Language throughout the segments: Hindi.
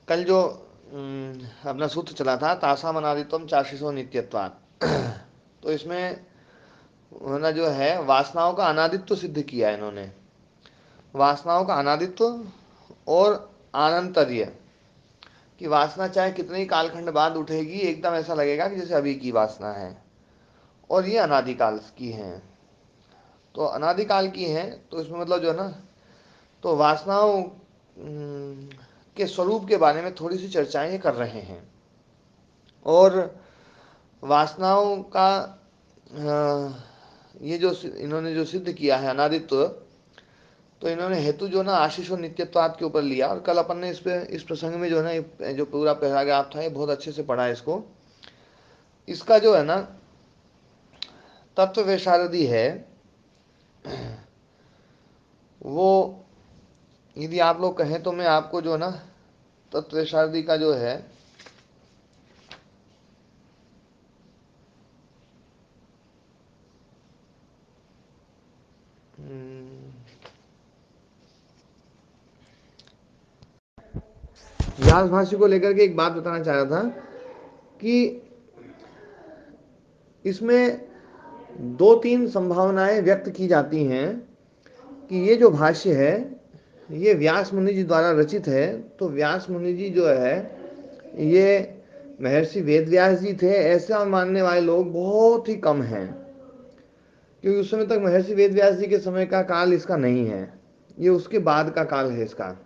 कल जो अपना सूत्र चला था, तासाम अनादित्वम चाशिषो नित्यत्वात्। तो इसमें ना जो है वासनाओं का अनादित्व सिद्ध किया है इन्होंने। वासनाओं का अनादित्व और आनंतर्य, कि वासना चाहे कितने ही कालखंड बाद उठेगी, एकदम ऐसा लगेगा कि जैसे अभी की वासना है, और ये अनादिकाल की हैं। तो अनादिकाल की हैं, तो इसमें मतलब जो है ना, तो वासनाओं के स्वरूप के बारे में थोड़ी सी चर्चाएं ये कर रहे हैं। और वासनाओं का ये जो इन्होंने जो सिद्ध किया है अनादित्व, तो इन्होंने हेतु जो ना आशीष और नित्यत्वाद के ऊपर लिया। और कल अपन ने इस प्रसंग में जो है ना, जो पूरा पैराग्राफ था, ये बहुत अच्छे से पढ़ा है इसको। इसका जो है ना तत्व वैशारदी है, वो यदि आप लोग कहें तो मैं आपको जो है ना तत्व वैशारदी का जो है व्यास भाष्य को लेकर के एक बात बताना चाह रहा था कि इसमें दो तीन संभावनाएं व्यक्त की जाती हैं कि ये जो भाष्य है ये व्यास मुनि जी द्वारा रचित है। तो व्यास मुनि जी जो है ये महर्षि वेद व्यास जी थे, ऐसा मानने वाले लोग बहुत ही कम हैं, क्योंकि उस समय तक महर्षि वेद व्यास जी के समय का काल इसका नहीं है, ये उसके बाद का काल है इसका।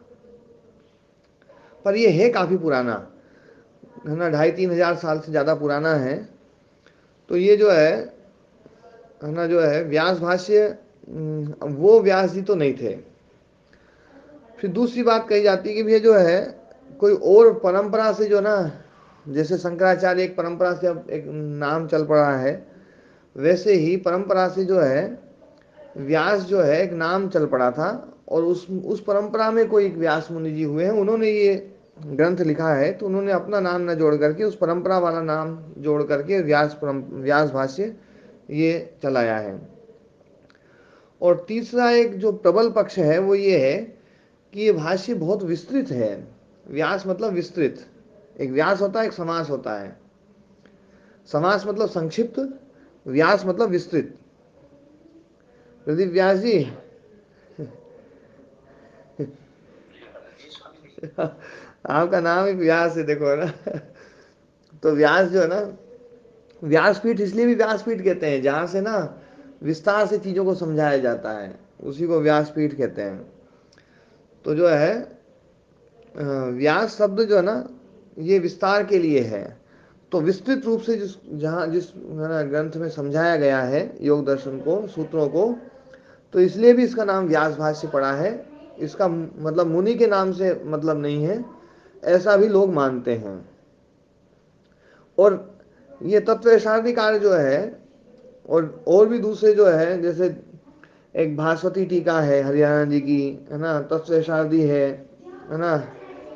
पर ये है काफी पुराना, है ना, 2500-3000 साल से ज्यादा पुराना है। तो ये जो है ना, जो है व्यास भाष्य, वो व्यास जी तो नहीं थे। फिर दूसरी बात कही जाती है कि भैया जो है कोई और परंपरा से जो ना, जैसे शंकराचार्य एक परंपरा से अब एक नाम चल पड़ा है, वैसे ही परंपरा से जो है व्यास जो है एक नाम चल पड़ा था। और उस परंपरा में कोई एक व्यास मुनि जी हुए हैं, उन्होंने ये ग्रंथ लिखा है, तो उन्होंने अपना नाम न जोड़ करके उस परंपरा वाला नाम जोड़ करके व्यास भाष्य ये चलाया है। और तीसरा एक जो प्रबल पक्ष है वो ये है कि ये भाष्य बहुत विस्तृत है। व्यास मतलब विस्तृत, एक व्यास होता है, एक समास होता है। समास मतलब संक्षिप्त, व्यास मतलब विस्तृत। प्रदीप व्यास जी आपका नाम ही व्यास है, देखो, है ना। तो व्यास जो है ना, व्यासपीठ इसलिए भी व्यासपीठ कहते हैं जहां से ना विस्तार से चीजों को समझाया जाता है, उसी को व्यासपीठ कहते हैं। तो जो है व्यास शब्द जो है ना ये विस्तार के लिए है। तो विस्तृत रूप से जिस है ना ग्रंथ में समझाया गया है योग दर्शन को, सूत्रों को, तो इसलिए भी इसका नाम व्यास भाष्य पड़ा है। इसका मतलब मुनि के नाम से मतलब नहीं है, ऐसा भी लोग मानते हैं। और ये तत्वैशादिकार जो है, और भी दूसरे जो है, जैसे एक भास्वती टीका है हरियाणा जी की, है ना, तत्वैशादी है ना।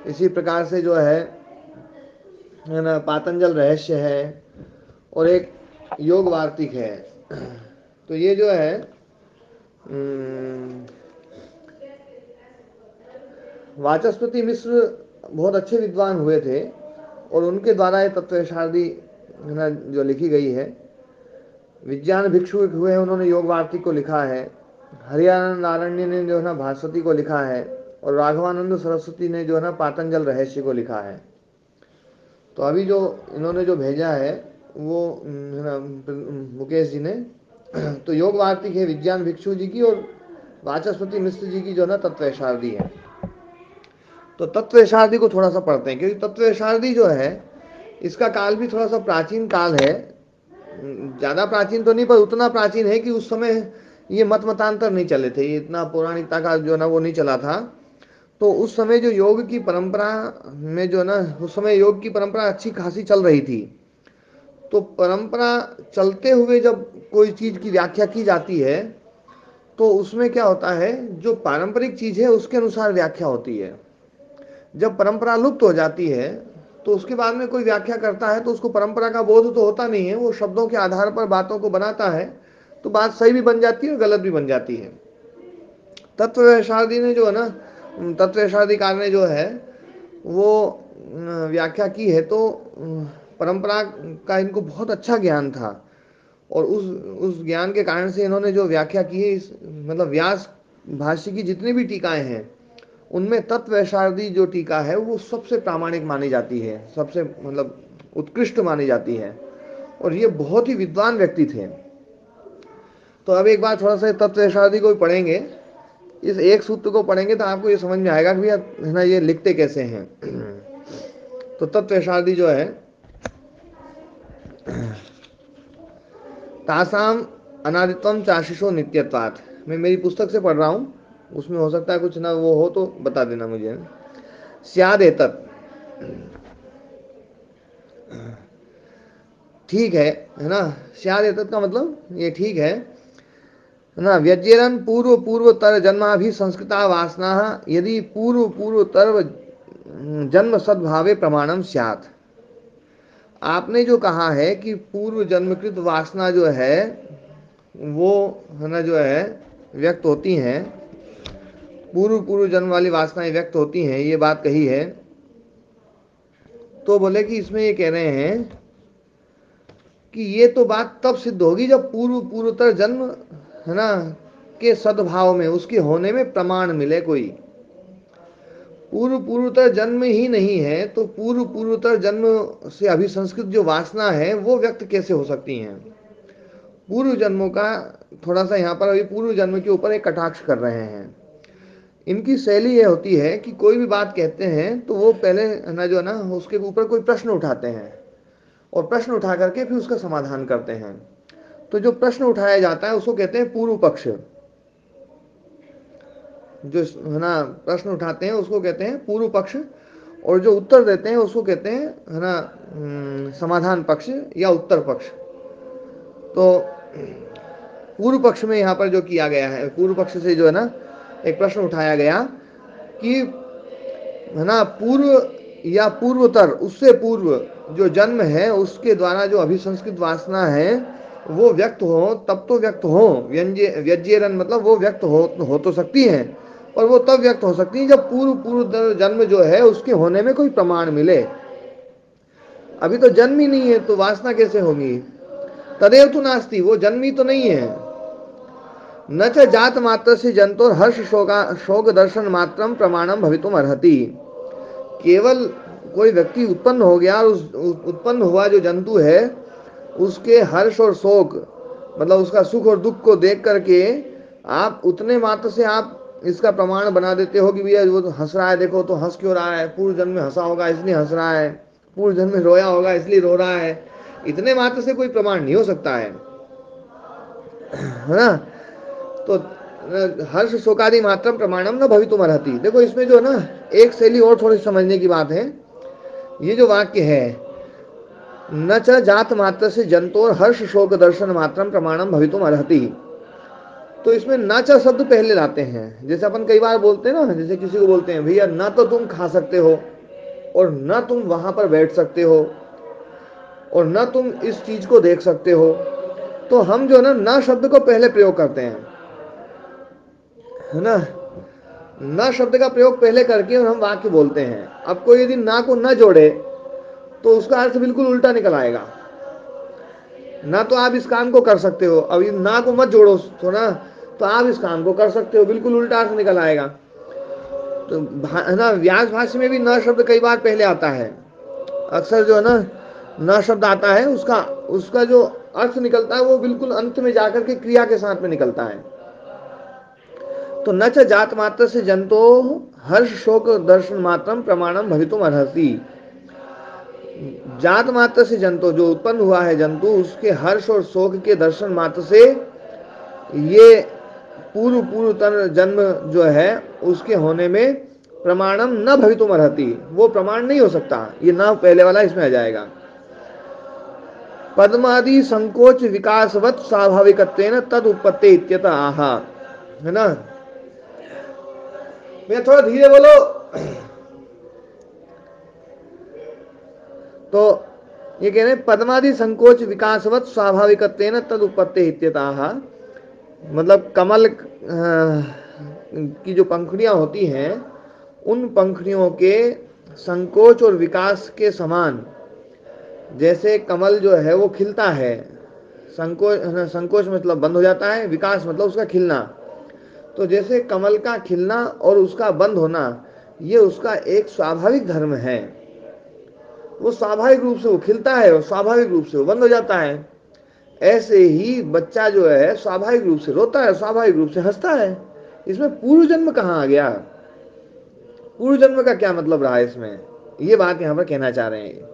इसी प्रकार से जो है ना पातंजल रहस्य है, और एक योग वार्तिक है। तो ये जो है वाचस्पति मिश्र बहुत अच्छे विद्वान हुए थे, और उनके द्वारा ये तत्वशारदी है ना जो लिखी गई है। विज्ञान भिक्षु एक हुए हैं, उन्होंने योग वार्तिक को लिखा है। हरियाणा नारायण ने जो है ना भास्वती को लिखा है, और राघवानंद सरस्वती ने जो है ना पातंजल रहस्य को लिखा है। तो अभी जो इन्होंने जो भेजा है वो है ना मुकेश जी ने, तो योग वार्तिक है विज्ञान भिक्षु जी की, और वाचस्पति मिश्र जी की जो है ना तत्वैशारदी है। तो तत्वैशारदी को थोड़ा सा पढ़ते हैं, क्योंकि तत्वैशारदी जो है इसका काल भी थोड़ा सा प्राचीन काल है। ज्यादा प्राचीन तो नहीं, पर उतना प्राचीन है कि उस समय ये मतांतर नहीं चले थे, ये इतना पौराणिकता का जो ना वो नहीं चला था। तो उस समय जो योग की परंपरा में जो ना, उस समय योग की परंपरा अच्छी खासी चल रही थी। तो परंपरा चलते हुए जब कोई चीज की व्याख्या की जाती है, तो उसमें क्या होता है, जो पारंपरिक चीज है उसके अनुसार व्याख्या होती है। जब परंपरा लुप्त हो जाती है, तो उसके बाद में कोई व्याख्या करता है तो उसको परंपरा का बोध तो होता नहीं है, वो शब्दों के आधार पर बातों को बनाता है, तो बात सही भी बन जाती है और गलत भी बन जाती है। तत्वशादी ने जो है ना, तत्वशादी कार ने जो है वो व्याख्या की है तो परंपरा का इनको बहुत अच्छा ज्ञान था, और उस ज्ञान के कारण से इन्होंने जो व्याख्या की है, इस मतलब व्यास भाष्य की जितनी भी टीकाएं हैं उनमें तत्वैशारदी जो टीका है वो सबसे प्रामाणिक मानी जाती है, सबसे मतलब उत्कृष्ट मानी जाती है, और ये बहुत ही विद्वान व्यक्ति थे। तो अब एक बार थोड़ा सा तत्वैशारदी को भी पढ़ेंगे, इस एक सूत्र को पढ़ेंगे तो आपको ये समझ में आएगा कि भैया है ना ये लिखते कैसे हैं। तो तत्वैशारदी जो है, तासाम अनादित्वम चाशिषो नित्यत्वात्, मैं मेरी पुस्तक से पढ़ रहा हूँ, उसमें हो सकता है कुछ ना वो हो तो बता देना मुझे। स्याद एतत्, ठीक है ना, स्याद एतत् का मतलब ये ठीक है ना। व्यज्यरन पूर्व पूर्वतर जन्माभि संस्कृता वासना यदि पूर्व पूर्वतर जन्म सद्भावे प्रमाणम स्यात्। आपने जो कहा है कि पूर्व जन्मकृत वासना जो है वो है ना जो है व्यक्त होती हैं, पूर्व पूर्व जन्म वाली वासनाएं व्यक्त होती हैं, ये बात कही है, तो बोले कि इसमें ये कह रहे हैं कि ये तो बात तब सिद्ध होगी जब पूर्व पूर्वतर जन्म है ना के सद्भाव में, उसके होने में प्रमाण मिले कोई। पूर्व पूर्वतर जन्म ही नहीं है तो पूर्व पूर्वतर जन्म से अभिसंस्कृत जो वासना है वो व्यक्त कैसे हो सकती हैं। पूर्व जन्मों का थोड़ा सा यहाँ पर अभी पूर्व जन्म के ऊपर एक कटाक्ष कर रहे हैं। इनकी शैली ये होती है कि कोई भी बात कहते हैं तो वो पहले ना जो है ना उसके ऊपर कोई प्रश्न उठाते हैं, और प्रश्न उठा करके फिर उसका समाधान करते हैं। तो जो प्रश्न उठाया जाता है उसको कहते हैं पूर्व पक्ष, जो है ना प्रश्न उठाते हैं उसको कहते हैं पूर्व पक्ष, और जो उत्तर देते हैं उसको कहते हैं है ना समाधान पक्ष या उत्तर पक्ष। तो पूर्व पक्ष में यहाँ पर जो किया गया है, पूर्व पक्ष से जो है ना एक प्रश्न उठाया गया कि है ना पूर्व या पूर्वतर, उससे पूर्व जो जन्म है उसके द्वारा जो अभिसंस्कृत वासना है वो व्यक्त हो, तब तो व्यक्त हो, व्यज्यरन मतलब वो व्यक्त हो तो सकती है, और वो तब व्यक्त हो सकती है जब पूर्व पूर्व जन्म जो है उसके होने में कोई प्रमाण मिले। अभी तो जन्म ही नहीं है तो वासना कैसे होगी। तदेव तो नास्ति, वो जन्मी तो नहीं है। न च जात मात्र से जंतुर हर्ष शोक दर्शन मात्रम प्रमाणम भवितुम अर्हति। केवल कोई व्यक्ति उत्पन्न हो गया और उस उत्पन्न हुआ जो जंतु है उसके हर्ष और शोक मतलब उसका सुख और दुख को देख करके आप उतने मात्र से आप इसका प्रमाण बना देते हो कि भैया वो तो हंस रहा है, देखो तो हंस क्यों रहा है, पूर्व जन्म में हंसा होगा इसलिए हंस रहा है, पूर्व जन्म में रोया होगा इसलिए रो रहा है। इतने मात्र से कोई प्रमाण नहीं हो सकता है ना। तो हर्ष शोकादि मात्र प्रमाणम न भवितुम अर्हति। देखो इसमें जो है ना एक शैली और थोड़ी समझने की बात है। ये जो वाक्य है न च जात मात्र से जंतोर हर्ष शोक दर्शन मात्रम प्रमाणम भवितुम अर्हति, तो इसमें न च शब्द पहले लाते हैं। जैसे अपन कई बार बोलते हैं ना, जैसे किसी को बोलते हैं भैया न तो तुम खा सकते हो, और न तुम वहां पर बैठ सकते हो, और न तुम इस चीज को देख सकते हो, तो हम जो है ना न शब्द को पहले प्रयोग करते हैं, है ना। न शब्द का प्रयोग पहले करके और हम वाक्य बोलते हैं। अब कोई यदि ना को न जोड़े तो उसका अर्थ बिल्कुल उल्टा निकल आएगा। ना तो आप इस काम को कर सकते हो, अब ना को मत जोड़ो तो ना, तो आप इस काम को कर सकते हो, बिल्कुल उल्टा अर्थ निकल आएगा। तो है ना व्यास भाष्य में भी न शब्द कई बार पहले आता है। अक्सर जो है ना न शब्द आता है उसका उसका जो अर्थ निकलता है वो बिल्कुल अंत में जाकर के क्रिया के साथ में निकलता है। तो न च जात मात्र से जंतो हर्ष शोक दर्शन मात्रम प्रमाणम भवितुम अर्हति। जात मात्र से जंतु जो उत्पन्न हुआ है जंतु, उसके हर्ष और शोक के दर्शन मात्र से ये पूर्व पूर्वतर जन्म जो है उसके होने में प्रमाणम न भवितुम अर्हति, वो प्रमाण नहीं हो सकता। ये न पहले वाला इसमें आ जाएगा। पद्मादि संकोच विकासवत स्वाभाविकत्वेन तद उत्पत्ति इत्यतः आहा, है ना। मैं थोड़ा धीरे बोलो। तो ये कह रहे हैं पद्मादि संकोच विकासवत स्वाभाविकत्वेन तद उत्पत्ति इत्यतः, मतलब कमल की जो पंखुड़ियां होती हैं उन पंखुड़ियों के संकोच और विकास के समान, जैसे कमल जो है वो खिलता है, संकोच संकोच मतलब बंद हो जाता है, विकास मतलब उसका खिलना। तो जैसे कमल का खिलना और उसका बंद होना, ये उसका एक स्वाभाविक धर्म है। वो स्वाभाविक रूप से वो खिलता है और स्वाभाविक रूप से वो बंद हो जाता है। ऐसे ही बच्चा जो है स्वाभाविक रूप से रोता है, स्वाभाविक रूप से हंसता है। इसमें पूर्व जन्म कहाँ आ गया? पूर्व जन्म का क्या मतलब रहा इसमें, ये बात यहां पर कहना चाह रहे हैं।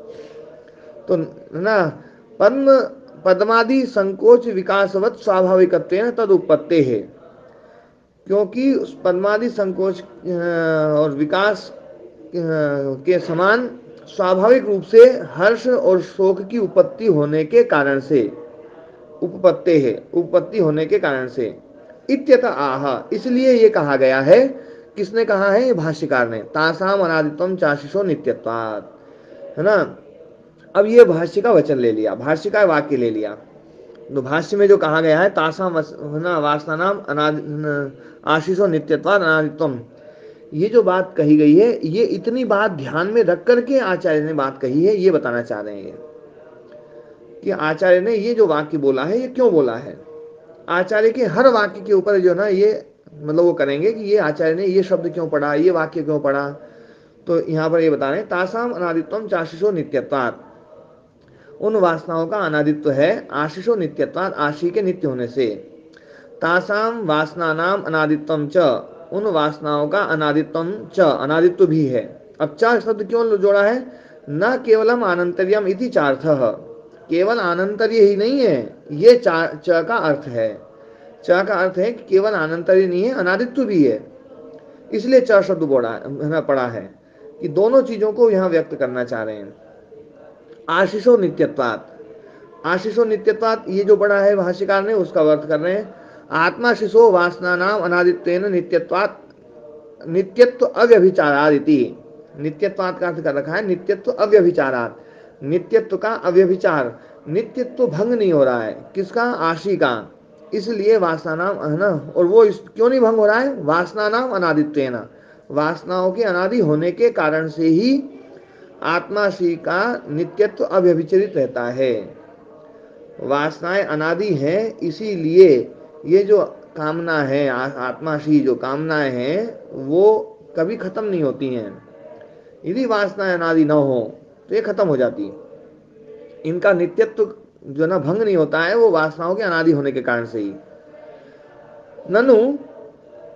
तो ना, पद्म पद्मादि संकोच विकासवत स्वाभाविकत्वेन तद उत्पत्ते है, क्योंकि उस पद्मादि संकोच और विकास के समान स्वाभाविक रूप से हर्ष और शोक की उत्पत्ति होने के कारण से, उपपत्ति है, उपपत्ति होने के कारण से, इत्यत आह, इसलिए ये कहा गया है। किसने कहा है? ये भाष्यकार ने। तासाम अनादित्वम चाशिषो नित्यत्वात्, है ना। अब ये भाष्य का वचन ले लिया, भाष्य का वाक्य ले लिया। तो भाष्य में जो कहा गया है, तासाम वासना नाम अनादि आशीषो नित्यत्वात् अनादित्वम, ये जो बात कही गई है, ये इतनी बात ध्यान में रख करके आचार्य ने बात कही है, ये बताना चाह रहे हैं कि आचार्य ने ये जो वाक्य बोला है, ये क्यों बोला है। आचार्य के हर वाक्य के ऊपर जो ना, ये मतलब वो करेंगे कि ये आचार्य ने ये शब्द क्यों पढ़ा, ये वाक्य क्यों पढ़ा। तो यहाँ पर ये बता रहे हैं, तासाम अनादित्वम चाशिषो नित्यत्वात्, उन वासनाओं का अनादित्व है आशीषो नित्यत्वात्, आशी के नित्य होने से। तासाम वासना नाम अनादित्वम च, उन वासनाओं का अनादित्वम च, अनादित्व भी है। अब च शब्द क्यों जोड़ा है? न केवलम आनंतर्यम इति चार्थः, केवल आनंतर्य ही नहीं है, ये च का अर्थ है। च का अर्थ है कि केवल आनंतर्य नहीं है, अनादित्व भी है। इसलिए च शब्द पड़ा है कि दोनों चीजों को यहाँ व्यक्त करना चाह रहे हैं। आशीषो नित्यत्वात्, आशीषो नित्यत्वात्, ये जो पढ़ा है भाष्यकार ने, उसका अर्थ कर रहे हैं। आत्मा शिशो वासना नाम अनादित्वेन नित्यत्वात्, नित्यत्व अव्यभिचारादिति, नित्यत्वात् का अर्थ कर रखा है नित्यत्व अव्यभिचारात्, नित्यत्व का अव्यभिचार, नित्यत्व भंग नहीं हो रहा है, किसका? आशी का। इसलिए वासना नाम, है ना। और वो क्यों नहीं भंग हो रहा है? वासना नाम अनादित्वेन, वासनाओं के अनादि होने के कारण से ही आत्मा श्री का नित्यत्व अव्यभिचरित रहता है। वासनाएं अनादि हैं, इसीलिए ये जो कामना है, आत्मा श्री जो कामनाएं हैं, वो कभी खत्म नहीं होती हैं। यदि वासनाएं अनादि न हो तो ये खत्म हो जाती। इनका नित्यत्व जो ना भंग नहीं होता है, वो वासनाओं के अनादि होने के कारण से ही। ननु,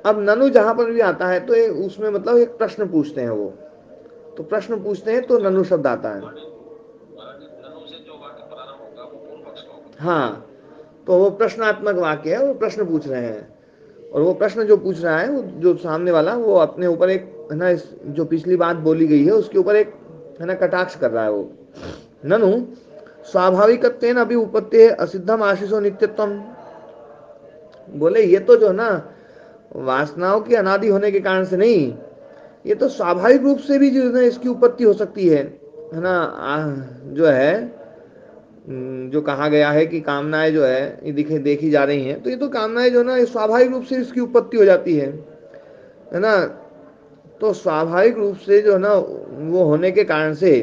अब ननु जहां पर भी आता है तो उसमें मतलब एक प्रश्न पूछते हैं वो, तो प्रश्न पूछते हैं तो ननु शब्द आता है। हाँ, तो वो प्रश्नात्मक वाक्य है, वो प्रश्न पूछ रहे हैं। और वो प्रश्न जो पूछ रहा है, वो जो सामने वाला, वो अपने ऊपर एक, है ना, जो पिछली बात बोली गई है उसके ऊपर एक, है ना, कटाक्ष कर रहा है वो। ननु स्वाभाविकत्वेन अभी उपत्ति असिद्धम आशीषो नित्यत्वम, बोले ये तो जो है ना वासनाओं के अनादि होने के कारण से नहीं, ये तो स्वाभाविक रूप से भी जो है इसकी उत्पत्ति हो सकती है ना। जो है जो कहा गया है कि कामनाएं जो है ये देखी जा रही हैं, तो ये तो कामनाएं जो ना स्वाभाविक रूप से इसकी उत्पत्ति हो जाती है ना। तो स्वाभाविक रूप से जो है ना वो होने के कारण से,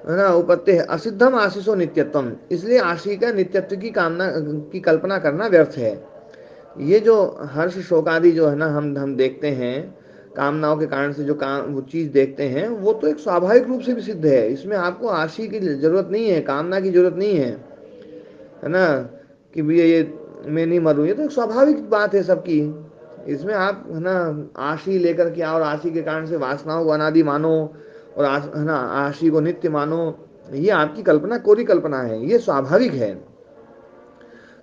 है ना, उपत्ति है असिद्धम आशीषो नित्यत्वम, इसलिए आशी का नित्यत्व की कामना की कल्पना करना व्यर्थ है। ये जो हर्ष शोक आदि जो है ना हम देखते हैं, कामनाओं के कारण से जो काम वो चीज देखते हैं, वो तो एक स्वाभाविक रूप से भी सिद्ध है। इसमें आपको आशी की जरूरत नहीं है, कामना की जरूरत नहीं है ना, कि भी ये मैं नहीं मरूं, ये तो एक स्वाभाविक बात है सबकी। इसमें आप, है ना, आशी लेकर के और आशी के कारण से वासनाओं को अनादि मानो और है ना आशी को नित्य मानो, ये आपकी कल्पना, कोरी कल्पना है, ये स्वाभाविक है।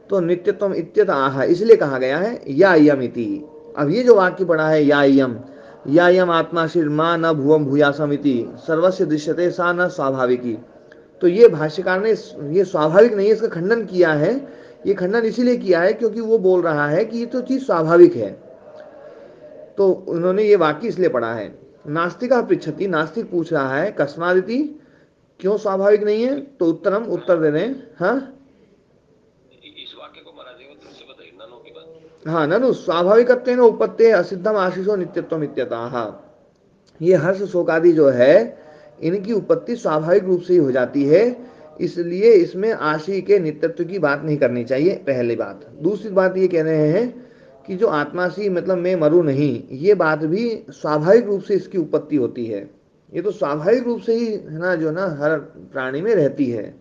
तो नित्यत्वम इत्यत आह, इसलिए कहा गया है या यम इति। अब ये जो वाक्य पढ़ा है या यम आत्मा शिरमा न भुवम भूयासम इति सर्वस्य दृश्यते सा न स्वाभाविकी, तो ये भाष्यकार ने ये स्वाभाविक नहीं है, इसका खंडन किया है। ये खंडन इसीलिए किया है क्योंकि वो बोल रहा है कि ये तो चीज स्वाभाविक है। तो उन्होंने ये वाक्य इसलिए पढ़ा है। नास्तिका पृच्छति, नास्तिक पूछ रहा है कस्मादिति, क्यों स्वाभाविक नहीं है? तो उत्तरम, उत्तर दे रहे हैं, हाँ हाँ, ननु स्वाभाविकत्वेन उपत्तेः असिद्धम आशीषो नित्यत्वम इत्यतः, ये हर्ष शोक आदि जो है इनकी उत्पत्ति स्वाभाविक रूप से ही हो जाती है, इसलिए इसमें आशी के नित्यत्व की बात नहीं करनी चाहिए, पहली बात। दूसरी बात ये कह रहे हैं कि जो आत्मासी मतलब मैं मरूं नहीं, ये बात भी स्वाभाविक रूप से इसकी उत्पत्ति होती है। ये तो स्वाभाविक रूप से ही है ना, जो ना हर प्राणी में रहती है।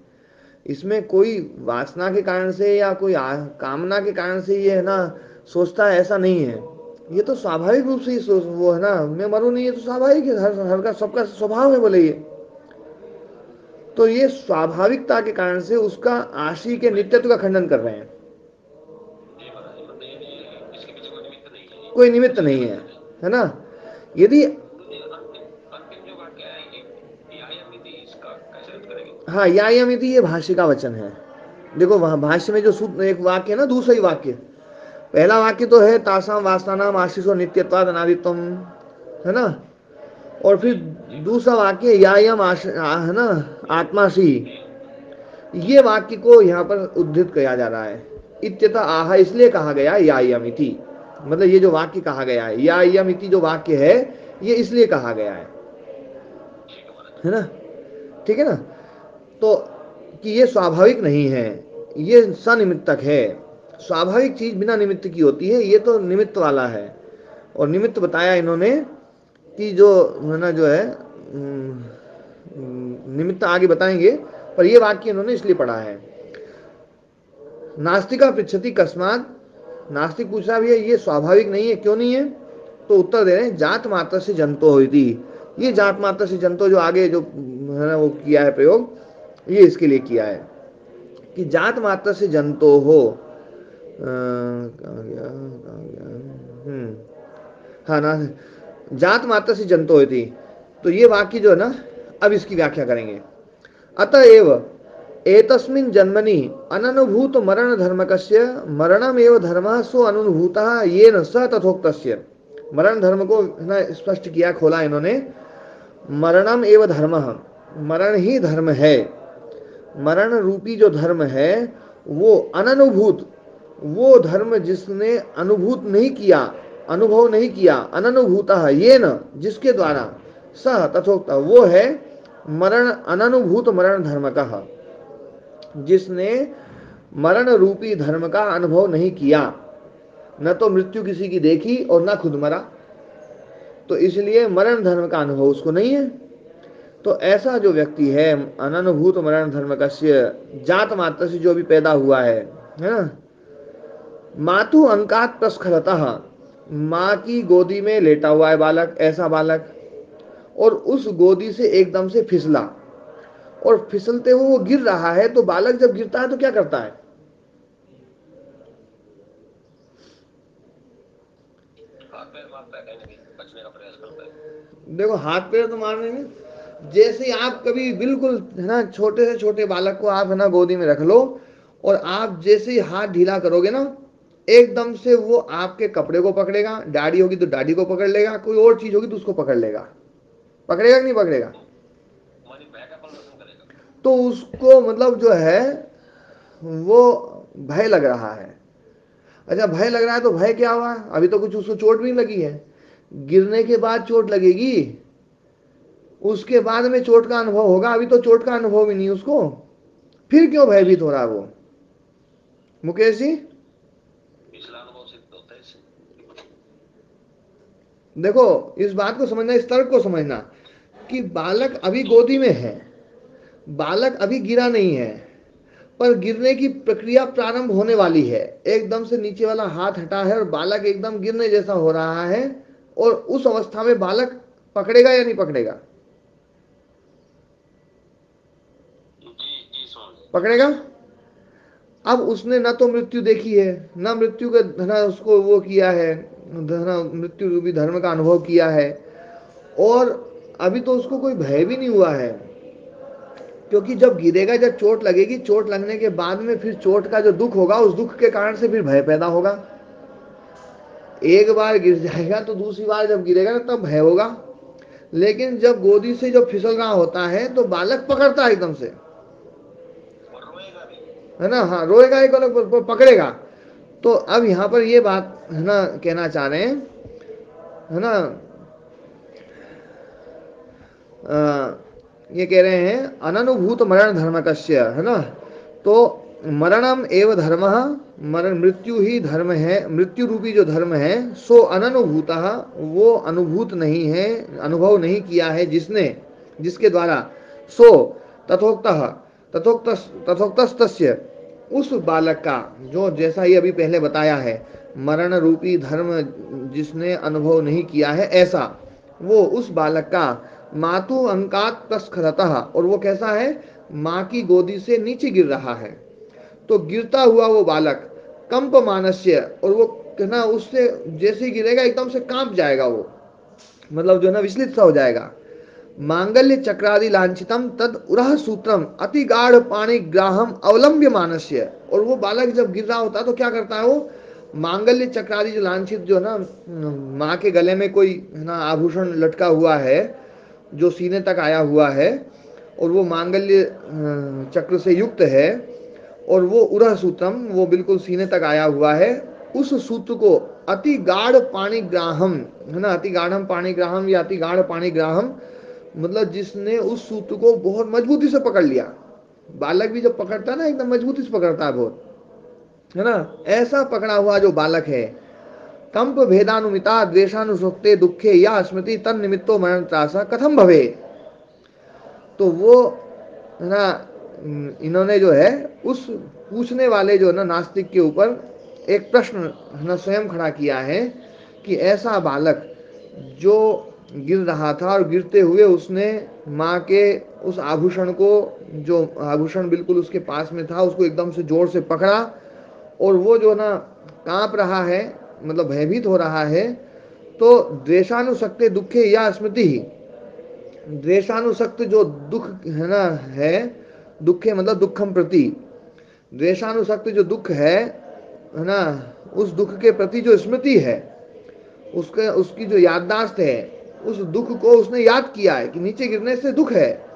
इसमें कोई वासना के कारण से या कोई कामना के कारण से ये है ना सोचता है, ऐसा नहीं है। ये तो स्वाभाविक रूप से ही वो है ना मैं मरूं नहीं, ये तो स्वाभाविक है, हर का सबका स्वभाव है बोले ये। तो ये स्वाभाविकता के कारण से उसका आशी के नित्यत्व का खंडन कर रहे हैं। कोई निमित्त नहीं है ना। यदि हाँ यायमिति ये भाष्य का वचन है। देखो वहां भाष्य में जो सूत्र एक वाक्य है ना, दूसरा ही वाक्य, पहला वाक्य तो है तासाम वासनानाम आशीषो नित्यत्वाद अनादित्वम, है ना। और फिर दूसरा वाक्य यायम है ना आत्मासी, ये वाक्य को यहाँ पर उद्धृत किया जा रहा है। इत्यता आह इसलिए कहा गया यायमिति, मतलब ये जो वाक्य कहा गया है यायमिति जो वाक्य है ये इसलिए कहा गया है ना, ठीक है ना। तो कि ये स्वाभाविक नहीं है, ये सनिमित्तक है। स्वाभाविक चीज बिना निमित्त की होती है, ये तो निमित्त वाला है। और निमित्त बताया इन्होंने कि जो है ना जो है निमित्त आगे बताएंगे, पर ये वाक्य इन्होंने इसलिए पढ़ा है। नास्तिका पृच्छति कस्मात, नास्तिक पूछ रहा भैया ये स्वाभाविक नहीं है, क्यों नहीं है? तो उत्तर दे रहे हैं जात मात्र से जंतो हुई। ये जात मात्र से जंतो जो आगे जो है ना वो किया है प्रयोग, ये इसके लिए किया है कि जात मात्र से जंतो हो। कहाँ गया हाँ ना, जात मात्र से जंतो होती। तो ये वाक्य जो है ना, अब इसकी व्याख्या करेंगे। अतएव एतस्मिन् जन्मनि अननुभूत मरण धर्मकस्य मरणमेव धर्मः सो अनुभूतः येन स तथोक्तस्य। मरण धर्म को ना स्पष्ट किया, खोला इन्होंने। मरणम एव धर्मः, मरण ही धर्म है। मरण रूपी जो धर्म है वो अननुभूत, वो धर्म जिसने अनुभूत नहीं किया, अनुभव नहीं किया, अननुभूतः येन जिसके द्वारा, सह तथोक्त वो है मरण अननुभूत मरण धर्म का, जिसने मरण रूपी धर्म का अनुभव नहीं किया, न तो मृत्यु किसी की देखी और न खुद मरा, तो इसलिए मरण धर्म का अनुभव उसको नहीं है। तो ऐसा जो व्यक्ति है अननुभूत मरण धर्म कस्य, जात मात्र से जो भी पैदा हुआ है ना, मातु अंकात प्रस्खलतः, माँ की गोदी में लेटा हुआ है बालक, ऐसा बालक, और उस गोदी से एकदम से फिसला और फिसलते हुए वो गिर रहा है। तो बालक जब गिरता है तो क्या करता है? देखो हाथ पैर तो मारने में, जैसे आप कभी बिल्कुल है ना छोटे से छोटे बालक को आप है ना गोदी में रख लो और आप जैसे ही हाथ ढीला करोगे ना, एकदम से वो आपके कपड़े को पकड़ेगा, दाढ़ी होगी तो दाढ़ी को पकड़ लेगा, कोई और चीज होगी तो उसको पकड़ लेगा। पकड़ेगा कि नहीं पकड़ेगा? तो उसको मतलब जो है वो भय लग रहा है। अच्छा भय लग रहा है तो भय क्या हुआ? अभी तो कुछ उसको चोट भी नहीं लगी है, गिरने के बाद चोट लगेगी, उसके बाद में चोट का अनुभव होगा, अभी तो चोट का अनुभव ही नहीं उसको, फिर क्यों भयभीत हो रहा है वो? मुकेश जी देखो इस बात को समझना, इस तर्क को समझना कि बालक अभी गोदी में है, बालक अभी गिरा नहीं है, पर गिरने की प्रक्रिया प्रारंभ होने वाली है। एकदम से नीचे वाला हाथ हटा है और बालक एकदम गिरने जैसा हो रहा है, और उस अवस्था में बालक पकड़ेगा या नहीं पकड़ेगा? पकड़ेगा। अब उसने ना तो मृत्यु देखी है, ना मृत्यु का धना उसको वो किया है, धना मृत्यु रूपी धर्म का अनुभव किया है, और अभी तो उसको कोई भय भी नहीं हुआ है। क्योंकि जब गिरेगा, जब चोट लगेगी, चोट लगने के बाद में फिर चोट का जो दुख होगा, उस दुख के कारण से फिर भय पैदा होगा। एक बार गिर जाएगा तो दूसरी बार जब गिरेगा ना तब भय होगा। लेकिन जब गोदी से जब फिसल रहा होता है तो बालक पकड़ता है एकदम से, है ना। हाँ रोएगा, एक अलग पकड़ेगा। तो अब यहाँ पर ये बात है ना कहना चाह रहे हैं, है ना, ये कह रहे हैं अननुभूत मरण धर्म कस्य, है ना। तो मरणम एव धर्म, मरण मृत्यु ही धर्म है, मृत्यु रूपी जो धर्म है, सो अननुभूत, वो अनुभूत नहीं है, अनुभव नहीं किया है जिसने, जिसके द्वारा, सो तथोक्त तथोक्त तथोक्तस्तस्य, उस बालक का, जो जैसा ही अभी पहले बताया है, मरण रूपी धर्म जिसने अनुभव नहीं किया है ऐसा, वो उस बालक का मातु अंकात तस्खलतः, और वो कैसा है, माँ की गोदी से नीचे गिर रहा है। तो गिरता हुआ वो बालक कंप मानस्य, और वो ना उससे जैसे ही गिरेगा एकदम से कांप जाएगा वो, मतलब जो है ना विचलित सा हो जाएगा। मांगल्य चक्रादि लांछितम तद उरह सूत्रम अति गाढ़ पाणि ग्राहम अवलंब्य मानस्य, और वो बालक जब गिर रहा होता है तो क्या करता है वो, मांगल्य चक्रादि जो लांछित, जो है ना माँ के गले में कोई है ना आभूषण लटका हुआ है जो सीने तक आया हुआ है, और वो मांगल्य चक्र से युक्त है, और वो उरह सूत्रम, वो बिल्कुल सीने तक आया हुआ है, उस सूत्र को अति गाढ़ पाणिग्राहम, है ना, अति गाढ़म पाणिग्राहम या अति गाढ़ पाणिग्राहम, मतलब जिसने उस सूत्र को बहुत मजबूती से पकड़ लिया। बालक भी जब पकड़ता है ना एकदम मजबूती से पकड़ता है बहुत, है ना, ऐसा पकड़ा हुआ जो बालक है, कंप भेदानुमिता द्वेषानुसुक्ते दुखे या स्मृति तन निमित्तो मरण त्रासा कथम भवे। तो वो, है ना, इन्होंने जो है उस पूछने वाले जो है ना नास्तिक के ऊपर एक प्रश्न, है ना, स्वयं खड़ा किया है कि ऐसा बालक जो गिर रहा था और गिरते हुए उसने माँ के उस आभूषण को, जो आभूषण बिल्कुल उसके पास में था, उसको एकदम से जोर से पकड़ा, और वो जो ना कांप रहा है, मतलब भयभीत हो रहा है। तो द्वेषानुसक्ते दुखे या स्मृति ही, द्वेषानुसक्त जो दुख है ना है, दुखे मतलब दुखम प्रति, द्वेषानुसक्त जो दुख है ना, उस दुख के प्रति जो स्मृति है, उसके उसकी जो याददाश्त है, उस दुख को उसने याद किया है कि नीचे गिरने से दुख है,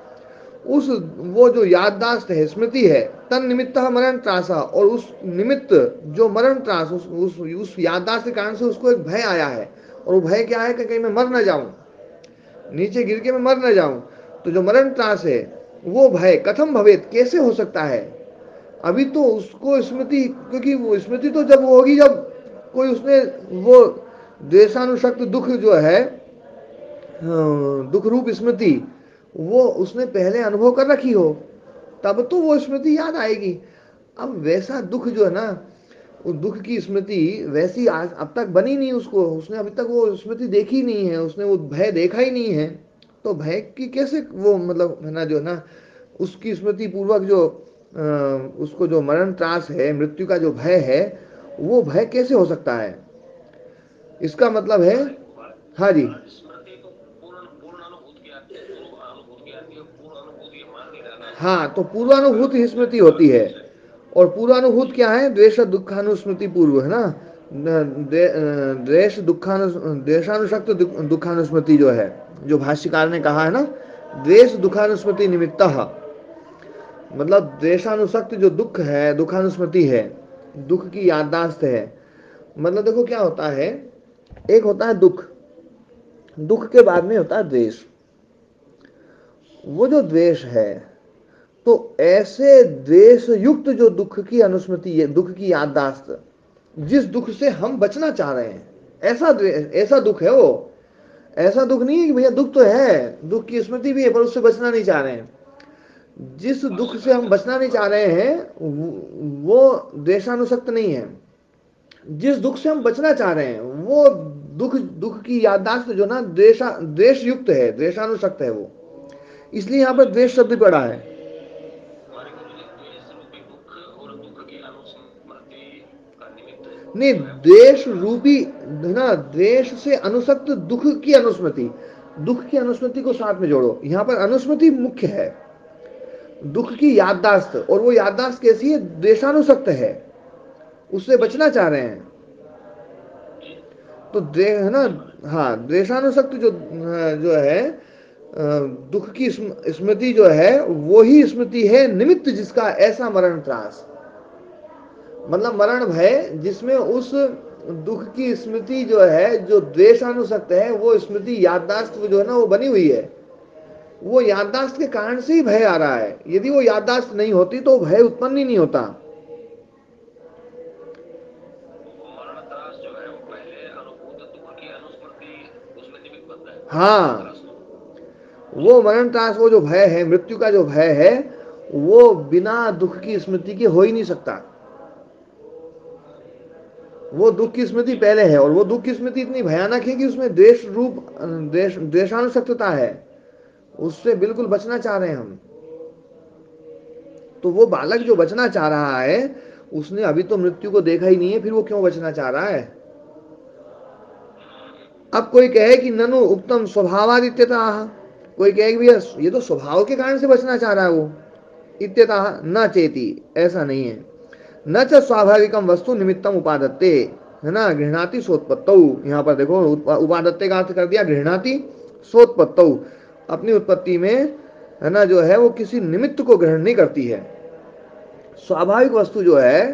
उस वो जो याददाश्त है, स्मृति है, तन निमित्त मरण त्रासा, और उस निमित्त जो मरण त्रास, उस याददाश्त के कारण से उसको एक भय आया है, और वो भय क्या है कि कहीं मैं मर ना जाऊं, नीचे गिर के मैं मर न जाऊं। तो जो मरण त्रास है, वो भय कथम भवेत, कैसे हो सकता है। अभी तो उसको स्मृति, क्योंकि वो स्मृति तो जब वो होगी जब कोई उसने वो द्वेषानुशक्त दुख जो है, दुख रूप स्मृति, वो उसने पहले अनुभव कर रखी हो, तब तो वो स्मृति याद आएगी। अब वैसा दुख जो है ना, उस दुख की स्मृति वैसी आज अब तक बनी नहीं उसको, उसने अभी तक वो स्मृति देखी नहीं है, उसने वो भय देखा ही नहीं है। तो भय की कैसे वो, मतलब है ना, जो ना उसकी स्मृति पूर्वक जो उसको जो मरण त्रास है, मृत्यु का जो भय है, वो भय कैसे हो सकता है। इसका मतलब है, हाँ जी, हाँ, तो पूर्वानुभूत ही स्मृति होती है। और पूर्वानुभूत क्या है, द्वेष दुखानुस्मृति पूर्व, है ना, द्वेष दुखानु द्वेषानुशक्त दुखानुस्मृति जो है, जो भाष्यकार ने कहा है ना, द्वेष दुखानुस्मृति निमित्त, मतलब द्वेषानुसक्त जो दुख है, दुखानुस्मृति है, दुख की याददाश्त है। मतलब देखो क्या होता है, एक होता है दुख, दुख के बाद में होता है द्वेष। वो जो द्वेष है, तो ऐसे द्वेष युक्त जो दुख की अनुस्मृति है, दुख की याददाश्त, जिस दुख से हम बचना चाह रहे हैं, ऐसा ऐसा दुख है वो। ऐसा दुख नहीं है कि भैया दुख तो है, दुख की स्मृति भी है, पर उससे बचना नहीं चाह रहे हैं। जिस दुख से हम बचना नहीं चाह रहे हैं वो द्वेषानुसक्त नहीं है। जिस दुख से हम बचना चाह रहे हैं वो दुख, दुख की याददाश्त जो ना द्वेष युक्त है, द्वेषानुसक्त है वो, इसलिए यहाँ पर द्वेष शब्द पड़ा है। नहीं, द्वेष रूपी, ना द्वेष से अनुसक्त दुख की अनुस्मृति, दुख की अनुस्मृति को साथ में जोड़ो, यहाँ पर अनुस्मृति मुख्य है, दुख की याददाश्त, और वो याददाश्त कैसी है, द्वेषानुसक्त है, उससे बचना चाह रहे हैं। तो है ना, हाँ, द्वेषानुसक्त जो जो है दुख की स्मृति जो है, वो ही स्मृति है निमित्त जिसका ऐसा मरण त्रास, मतलब मरण भय, जिसमें उस दुख की स्मृति जो है, जो द्वेषानुसक्त है, वो स्मृति याददाश्त जो है ना वो बनी हुई है। वो याददाश्त के कारण से ही भय आ रहा है। यदि वो याददाश्त नहीं होती तो भय उत्पन्न ही नहीं होता। मरण त्रास जो है वो पहले अनुभूत दुख की अनुस्मृति उसमें निमित्त बनता है। हाँ, वो मरण त्रास, वो जो भय है, मृत्यु का जो भय है, वो बिना दुख की स्मृति के हो ही नहीं सकता। वो दुख की स्मृति पहले है, और वो दुख की स्मृति इतनी भयानक है कि उसमें द्वेष रूप द्वेषानुसक्तता है। उससे बिल्कुल बचना चाह रहे हैं हम। तो वो बालक जो बचना चाह रहा है, उसने अभी तो मृत्यु को देखा ही नहीं है, फिर वो क्यों बचना चाह रहा है? अब कोई कहे कि ननु उत्तम स्वभावादित्यता, कोई कहे कि भैया ये तो स्वभाव के कारण से बचना चाह रहा है वो, इत्यतः न चेती, ऐसा नहीं है। न च स्वाभाविकम वस्तु निमित्तम उपादत्ते, है ना, गृहणाति सोत्पत्तौ। यहाँ पर देखो उपादत्ते का अर्थ कर दिया गृहणाति सोत्पत्तौ, अपनी उत्पत्ति में, है ना, जो है वो किसी निमित्त को ग्रहण नहीं करती है। स्वाभाविक वस्तु जो है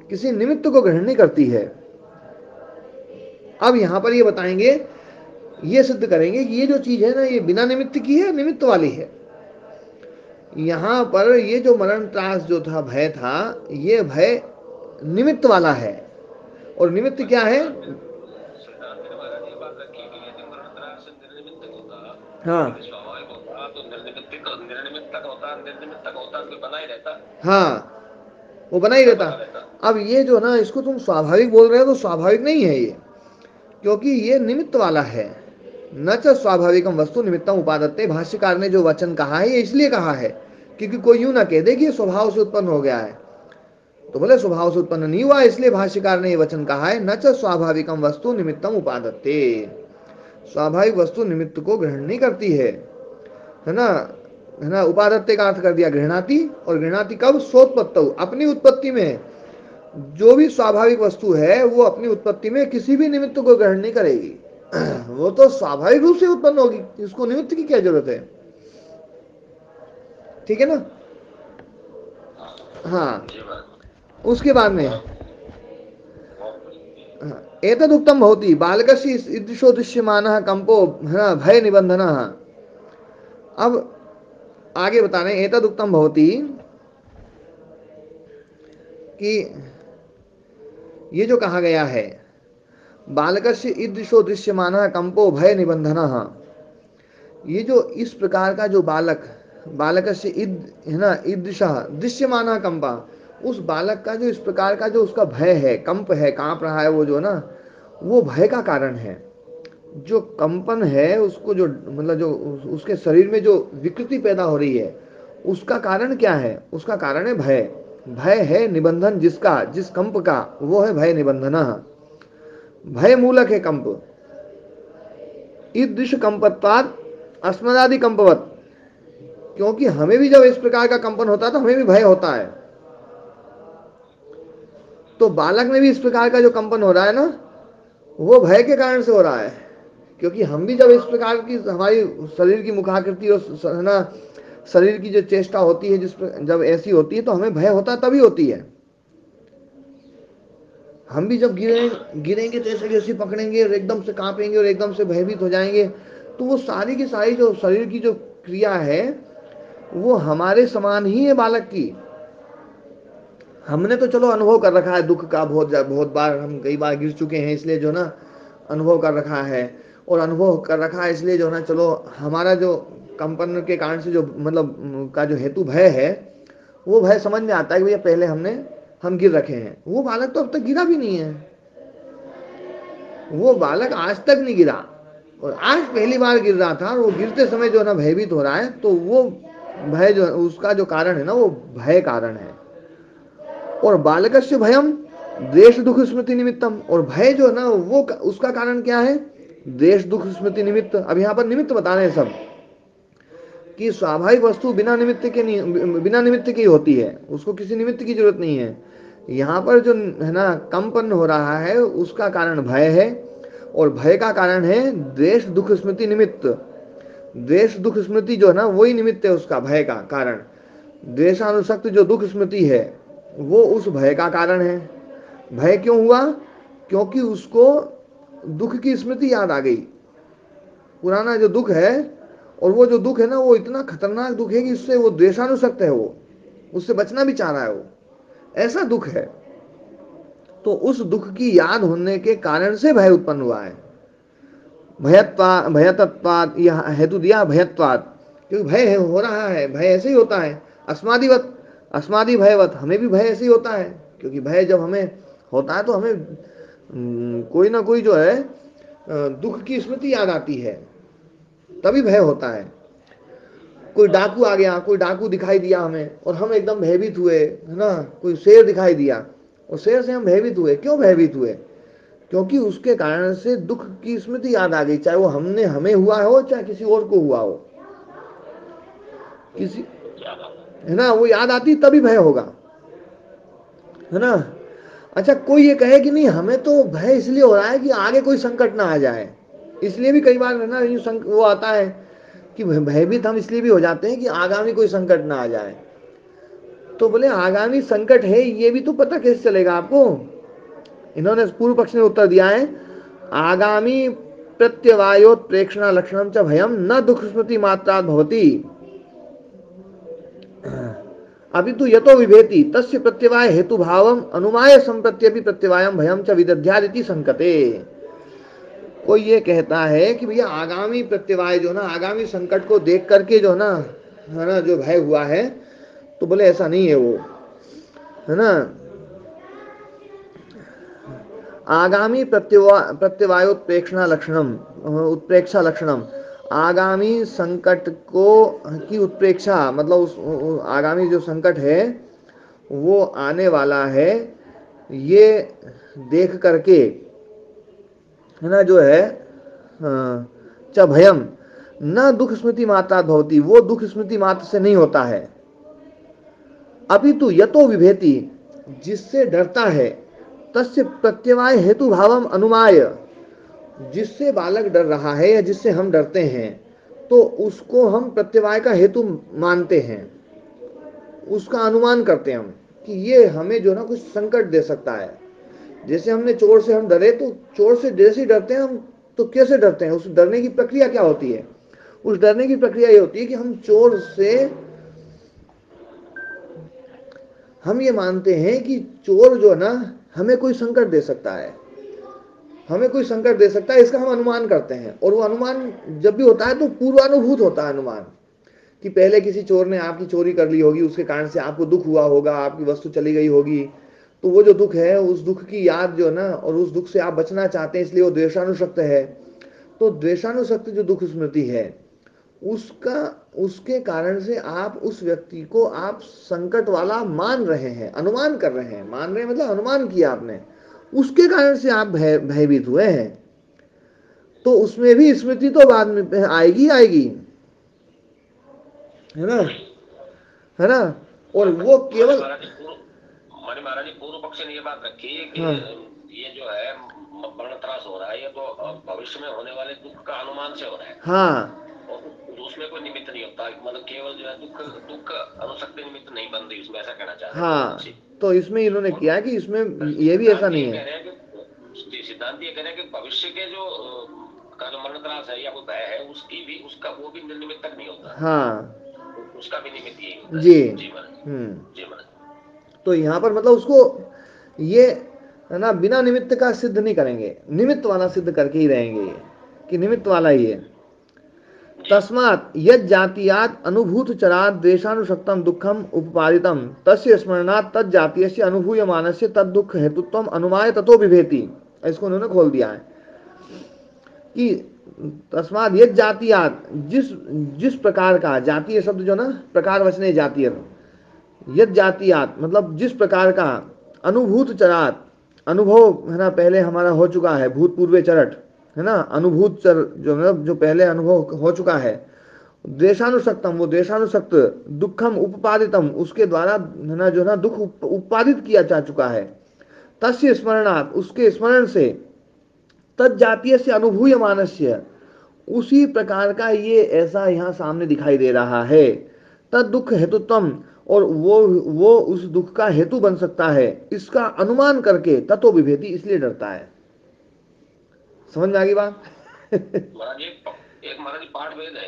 किसी निमित्त को ग्रहण नहीं करती है। अब यहां पर ये बताएंगे, ये सिद्ध करेंगे कि ये जो चीज है ना, ये बिना निमित्त की है, निमित्त वाली है। यहां पर ये जो मरण त्रास जो था, भय था, ये भय निमित्त वाला है। और निमित्त क्या है? सिद्धांत ने महाराज ये बात रखी कि यदि मरण त्रास निर्निमित्तक होता, हाँ, यदि स्वाभाविक होता तो निर्निमित्तक होता, निर्निमित्तक होता तो बना ही रहता। हाँ, वो बना ही रहता। अब ये जो ना, इसको तुम स्वाभाविक बोल रहे हो, तो स्वाभाविक नहीं है ये, क्योंकि ये निमित्त वाला है। न च स्वाभाविकम वस्तु निमित्तम उपादत्ते, भाष्यकार ने जो वचन कहा है, ये इसलिए कहा है क्योंकि कोई यूं ना कह दे कि ये स्वभाव से उत्पन्न हो गया है। तो बोले स्वभाव से उत्पन्न नहीं हुआ, इसलिए भाष्यकार ने ये वचन कहा है, न च स्वाभाविकम वस्तु निमित्तम उपादत्ते। स्वाभाविक वस्तु निमित्त को ग्रहण नहीं करती है ना, है ना। उपादत्ते का अर्थ कर दिया गृहणाति, और गृहणाति कब? सोत्पत्त, अपनी उत्पत्ति में। जो भी स्वाभाविक वस्तु है वो अपनी उत्पत्ति में किसी भी निमित्त को ग्रहण नहीं करेगी। वो तो स्वाभाविक रूप से उत्पन्न होगी, इसको निमित्त की क्या जरूरत है? ठीक है ना। हाँ, उसके बाद में एतद उत्तम भवति बालकस्य ईदृशो दृश्यमानः कंपो, है ना, भय निबंधनः। अब आगे बता रहे हैं, एतद उत्तम भवति, कि ये जो कहा गया है, बालकस्य ईदृशो दृश्यमानः कंपो भय निबंधनः, ये जो इस प्रकार का जो बालक से ईद, है ना, ईदृशः दृश्यमानः कंपा, उस बालक का जो इस प्रकार का जो उसका भय है, कंप है, कांप रहा है, वो जो ना, वो भय का कारण है। जो कंपन है, उसको जो, मतलब जो उसके शरीर में जो विकृति पैदा हो रही है, उसका कारण क्या है? उसका कारण है भय। भय है निबंधन जिसका, जिस कंप का, वो है भय निबंधन। भय मूलक है कंप। ईदृश कंपत्वाद अस्मदादि कंपवत, क्योंकि हमें भी जब इस प्रकार का कंपन होता है तो हमें भी भय होता है। तो बालक में भी इस प्रकार का जो कंपन हो रहा है ना, वो भय के कारण से हो रहा है। क्योंकि हम भी जब इस प्रकार की हमारी शरीर की मुखाकृति और, है ना, शरीर की जो चेष्टा होती है, जब ऐसी होती है तो हमें भय होता है, तभी होती है। हम भी जब गिरेंगे तो ऐसे कैसे पकड़ेंगे और एकदम से कांपेंगे और एकदम से भयभीत हो जाएंगे। तो वो सारी की सारी जो शरीर की जो क्रिया है, वो हमारे समान ही है बालक की। हमने तो चलो अनुभव कर रखा है दुख का, बहुत बहुत बार, हम कई बार गिर चुके हैं, इसलिए जो ना अनुभव कर रखा है। और अनुभव कर रखा है इसलिए जो ना, चलो हमारा जो कंपन के कारण से जो, मतलब का जो हेतु भय है, वो भय समझ में आता है कि भैया पहले हम गिर रखे हैं। वो बालक तो अब तक गिरा भी नहीं है, वो बालक आज तक नहीं गिरा, और आज पहली बार गिर रहा था, और वो गिरते समय जो है ना भयभीत हो रहा है। तो वो भय जो, उसका जो कारण है ना, वो भय कारण है। और बालकस्य भयम देश दुख स्मृति निमित्तम, और भय जो है ना, वो उसका कारण क्या है? देश दुख स्मृति निमित्त। अब यहाँ पर निमित्त बता रहे हैं सब, कि स्वाभाविक वस्तु बिना निमित्त के नहीं, बिना निमित्त की होती है, उसको किसी निमित्त की जरूरत नहीं है। यहाँ पर जो, है ना, कंपन हो रहा है, उसका कारण भय है, और भय का कारण है द्वेष दुख स्मृति निमित्त। द्वेष दुख स्मृति जो है ना, वही निमित्त है उसका, भय का कारण। द्वेषानुसक्त जो दुख स्मृति है, वो उस भय का कारण है। भय क्यों हुआ? क्योंकि उसको दुख की स्मृति याद आ गई। पुराना जो दुख है, और वो जो दुख है ना, वो इतना खतरनाक दुख है कि उससे वो द्वेषानुसक्त है, वो उससे बचना भी चाह रहा है, वो ऐसा दुख है। तो उस दुख की याद होने के कारण से भय उत्पन्न हुआ है। भयतत्वाद, यह हेतु दिया भयत्वाद, क्योंकि भय हो रहा है, भय ऐसे ही होता है। अस्मादिवत, अस्मादि भयवत, हमें भी भय ऐसे ही होता है, क्योंकि भय जब हमें होता है तो हमें कोई ना कोई जो है दुख की स्मृति याद आती है, तभी भय होता है। कोई डाकू आ गया, कोई डाकू दिखाई दिया हमें और हम एकदम भयभीत हुए, है ना। कोई शेर दिखाई दिया और शेर से हम भयभीत हुए। क्यों भयभीत हुए? क्योंकि उसके कारण से दुख की स्मृति याद आ गई, चाहे वो हमने हमें हुआ हो, चाहे किसी और को हुआ हो, किसी, है ना, वो याद आती तभी भय होगा, है ना। अच्छा, कोई ये कहे कि नहीं हमें तो भय इसलिए हो रहा है कि आगे कोई संकट ना आ जाए, इसलिए भी कई बार है ना वो आता है कि भयभीत हम इसलिए भी हो जाते हैं कि आगामी कोई संकट ना आ जाए। तो बोले आगामी संकट है ये भी तो पता कैसे चलेगा आपको? इन्होंने पूर्व पक्ष ने उत्तर दिया है, आगामी प्रत्यवायोत्प्रेक्षणा लक्षणम च भयम न दुख स्मृति मात्रा भवति, अभी तो यतो विभेति तस्य प्रत्यवाय हेतु भावम अनुमाय संप्रत्यपि प्रत्यवायम भयम च विदध्यादिति संकते। कोई ये कहता है कि भैया आगामी प्रत्यवाय जो ना, आगामी संकट को देख करके जो ना, है ना, जो भय हुआ है, तो बोले ऐसा नहीं है वो, है ना। आगामी प्रत्यवायोत्प्रेक्षणा लक्षणम, उत्प्रेक्षा लक्षणम, आगामी संकट को की उत्प्रेक्षा मतलब उस आगामी जो संकट है वो आने वाला है, ये देख करके, है ना, जो है च भयम न दुख स्मृति मात्रा भवती, वो दुख स्मृति मात्र से नहीं होता है। अपितु यतो विभेति, जिससे डरता है, तस्य प्रत्यवाय हेतु भावम अनुमाय, जिससे बालक डर रहा है या जिससे हम डरते हैं, तो उसको हम प्रत्यवाय का हेतु मानते हैं, उसका अनुमान करते हैं हम कि ये हमें जो ना कुछ संकट दे सकता है। जैसे हमने चोर से हम डरे, तो चोर से जैसे ही डरते हैं हम, तो कैसे डरते हैं, उस डरने की प्रक्रिया क्या होती है? उस डरने की प्रक्रिया ये होती है कि हम चोर से, हम ये मानते हैं कि चोर जो है ना हमें कोई संकट दे सकता है, हमें कोई संकट दे सकता है, इसका हम अनुमान करते हैं। और वो अनुमान जब भी होता है तो पूर्वानुभूत होता है अनुमान, कि पहले किसी चोर ने आपकी चोरी कर ली होगी, उसके कारण से आपको दुख हुआ होगा, आपकी वस्तु चली गई होगी, तो वो जो दुख है, उस दुख की याद जो है ना, और उस दुख से आप बचना चाहते हैं, इसलिए वो द्वेषानुशक्त है। तो द्वेषानुशक्त जो दुख स्मृति है, उसका, उसके कारण से आप उस व्यक्ति को आप संकट वाला मान रहे हैं, अनुमान कर रहे हैं, मान रहे हैं मतलब अनुमान किया आपने, उसके कारण से आप भयभीत हुए हैं। तो उसमें भी स्मृति तो बाद में आएगी आएगी, है ना, है ना। और वो केवल, माने महाराज जी पूर्व पक्ष ने ये बात रखी कि हाँ ये जो है मरण त्रास हो रहा है, ये तो भविष्य में होने वाले दुख का अनुमान से हो रहा है, हाँ और उसमें कोई निमित्त नहीं होता, मतलब केवल जो है दुख दुख अनुशक्ति निमित्त नहीं बन रही उसमें, ऐसा कहना चाह रहे हैं पूर्व हाँ। पक्षी। तो इसमें इन्होंने किया कि इसमें ये भी ऐसा सिद्धांत नहीं ये है। कह रहे हैं कि सिद्धांत ये कह रहे हैं कि भविष्य के जो का जो मरण त्रास है या कोई भय है, उसकी भी, उसका वो भी निमित्तक नहीं होता, हाँ उसका भी निमित्त यही होता जी, है। जी महाराज, जी महाराज। तो यहाँ पर मतलब उसको ये, है ना, बिना निमित्त का सिद्ध नहीं करेंगे, निमित्त वाला सिद्ध करके ही रहेंगे ये, कि निमित्त वाला ही है। तस्मात् यद जातीयात अनुभूत चरात द्वेषानुशक्तम दुखम उपपादितम तस्य स्मरणात् तद जातीयस्य अनुभूयमानस्य तद दुख हेतुत्वम अनुमाय ततो विभेति। इसको उन्होंने खोल दिया है कि तस्मात् यद जातीयात, जिस जिस प्रकार का, जातीय शब्द जो ना प्रकार वचने जातीय, यद जातीयात मतलब जिस प्रकार का, अनुभूत चरात, अनुभव है ना पहले हमारा हो चुका है, भूतपूर्व चरट, है ना, अनुभूत चर जो मतलब जो पहले अनुभव हो चुका है, द्वेषानुसक्तम वो द्वेषानुसक्त, दुखम उपपादितम उसके द्वारा है ना जो ना दुख उत्पादित किया जा चुका है, तस्य स्मरणात् उसके स्मरण से, तद जातीय से अनुभूय मानस्य उसी प्रकार का ये ऐसा यहाँ सामने दिखाई दे रहा है, तद दुख हेतुत्वम और वो उस दुख का हेतु बन सकता है, इसका अनुमान करके ततो विभेति इसलिए डरता है। समझ में आ गई बात? महाराज एक महाराज जी पाठ वेद है,